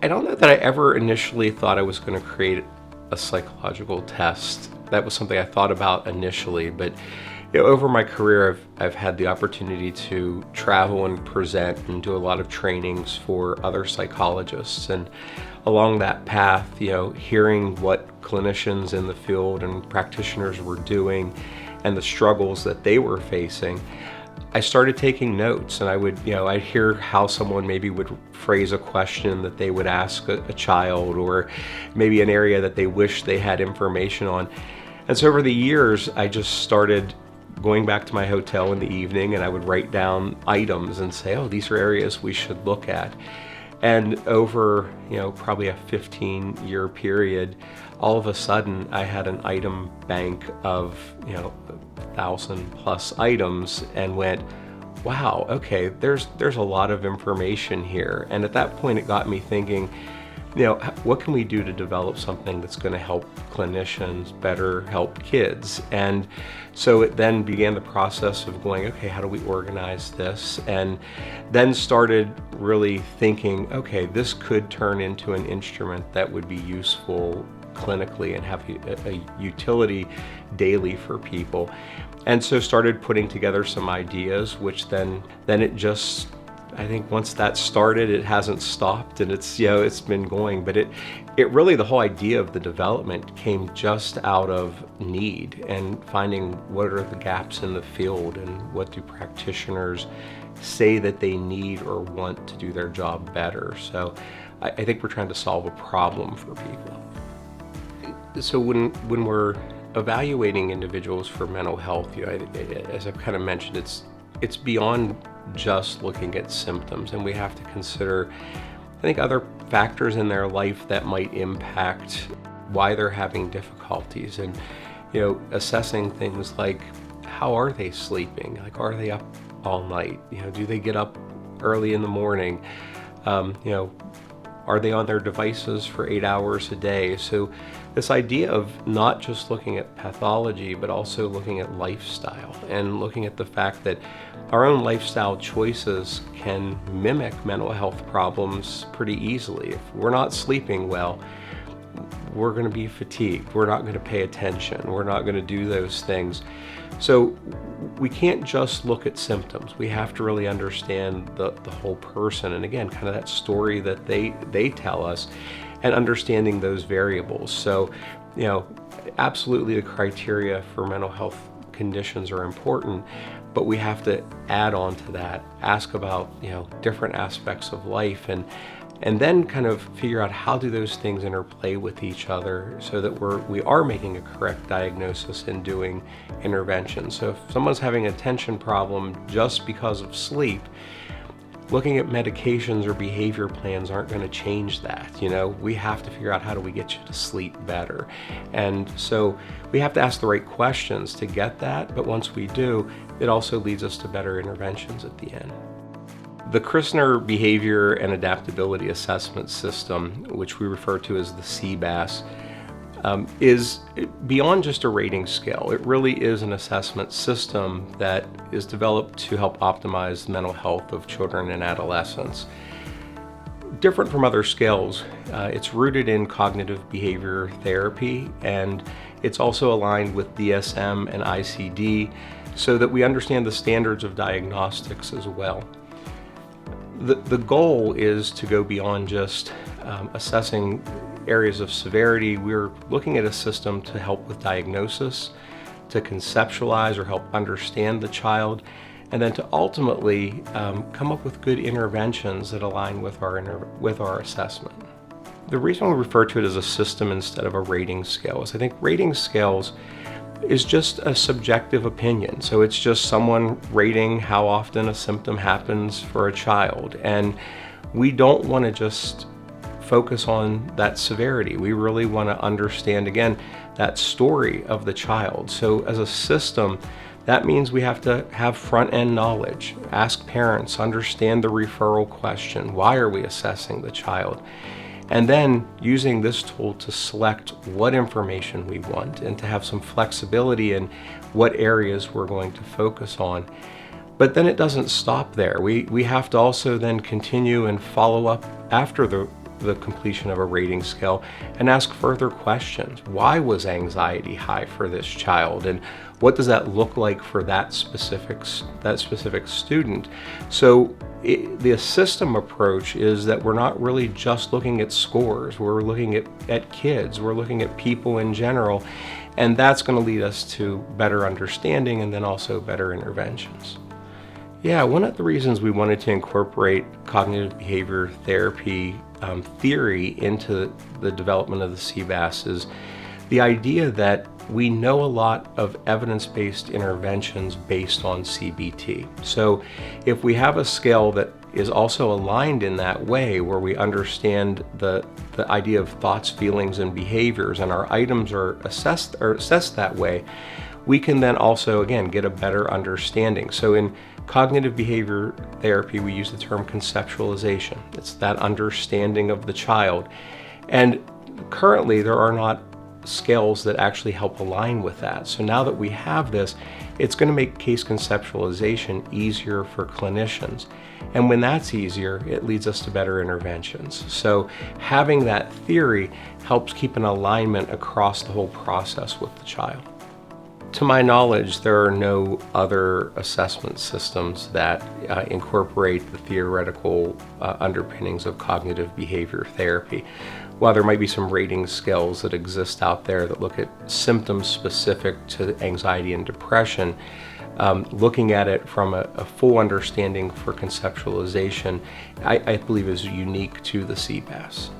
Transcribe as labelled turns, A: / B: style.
A: I don't know that I ever initially thought I was going to create a psychological test. That was something I thought about initially, but over my career, I've had the opportunity to travel and present and do a lot of trainings for other psychologists. And along that path, hearing what clinicians in the field and practitioners were doing and the struggles that they were facing, I started taking notes, and I'd hear how someone maybe would phrase a question that they would ask a child, or maybe an area that they wish they had information on. And so over the years, I just started going back to my hotel in the evening, and I would write down items and say, oh, these are areas we should look at. And over, probably a 15-year period, all of a sudden I had an item bank of, 1,000+ items, and went, wow, okay, there's a lot of information here. And at that point, it got me thinking, what can we do to develop something that's going to help clinicians better help kids? And so it then began the process of going, okay, how do we organize this? And then started really thinking, okay, this could turn into an instrument that would be useful clinically and have a utility daily for people. And so started putting together some ideas, which then it just, I think once that started, it hasn't stopped, and it's been going. But it really, the whole idea of the development came just out of need and finding what are the gaps in the field and what do practitioners say that they need or want to do their job better. So I think we're trying to solve a problem for people. So when we're evaluating individuals for mental health, as I've kind of mentioned, it's beyond just looking at symptoms, and we have to consider, I think, other factors in their life that might impact why they're having difficulties, and assessing things like, how are they sleeping? Like, are they up all night? Do they get up early in the morning? Are they on their devices for 8 hours a day? So this idea of not just looking at pathology, but also looking at lifestyle, and looking at the fact that our own lifestyle choices can mimic mental health problems pretty easily. If we're not sleeping well, we're going to be fatigued. We're not going to pay attention. We're not going to do those things. So we can't just look at symptoms. We have to really understand the whole person, and again, kind of that story that they tell us, and understanding those variables. So, absolutely the criteria for mental health conditions are important, but we have to add on to that, ask about, different aspects of life, and then kind of figure out how do those things interplay with each other so that we are making a correct diagnosis and doing intervention. So if someone's having an attention problem just because of sleep, looking at medications or behavior plans aren't going to change that. We have to figure out, how do we get you to sleep better? And so we have to ask the right questions to get that, but once we do, it also leads us to better interventions at the end. The Christner Behavior and Adaptability Assessment System, which we refer to as the C-BAAS, is beyond just a rating scale. It really is an assessment system that is developed to help optimize the mental health of children and adolescents. Different from other scales, it's rooted in cognitive behavior therapy, and it's also aligned with DSM and ICD so that we understand the standards of diagnostics as well. The goal is to go beyond just assessing areas of severity. We're looking at a system to help with diagnosis, to conceptualize or help understand the child, and then to ultimately come up with good interventions that align with our assessment. The reason we refer to it as a system instead of a rating scale is I think rating scales is just a subjective opinion. So it's just someone rating how often a symptom happens for a child. And we don't want to just focus on that severity. We really want to understand, again, that story of the child. So as a system, that means we have to have front-end knowledge, ask parents, understand the referral question. Why are we assessing the child? And then using this tool to select what information we want and to have some flexibility in what areas we're going to focus on. But then it doesn't stop there. We have to also then continue and follow up after the the completion of a rating scale and ask further questions. Why was anxiety high for this child, and what does that look like for that specific student? So the system approach is that we're not really just looking at scores. We're looking at kids. We're looking at people in general, and that's going to lead us to better understanding and then also better interventions. Yeah, one of the reasons we wanted to incorporate cognitive behavior therapy theory into the development of the C-BAAS is the idea that we know a lot of evidence-based interventions based on CBT. So if we have a scale that is also aligned in that way, where we understand the idea of thoughts, feelings, and behaviors, and our items are assessed that way, we can then also, again, get a better understanding. So in cognitive behavior therapy, we use the term conceptualization. It's that understanding of the child. And currently, there are not scales that actually help align with that. So now that we have this, it's going to make case conceptualization easier for clinicians. And when that's easier, it leads us to better interventions. So having that theory helps keep an alignment across the whole process with the child. To my knowledge, there are no other assessment systems that incorporate the theoretical underpinnings of cognitive behavior therapy. While there might be some rating scales that exist out there that look at symptoms specific to anxiety and depression, looking at it from a full understanding for conceptualization, I believe is unique to the C-BAAS.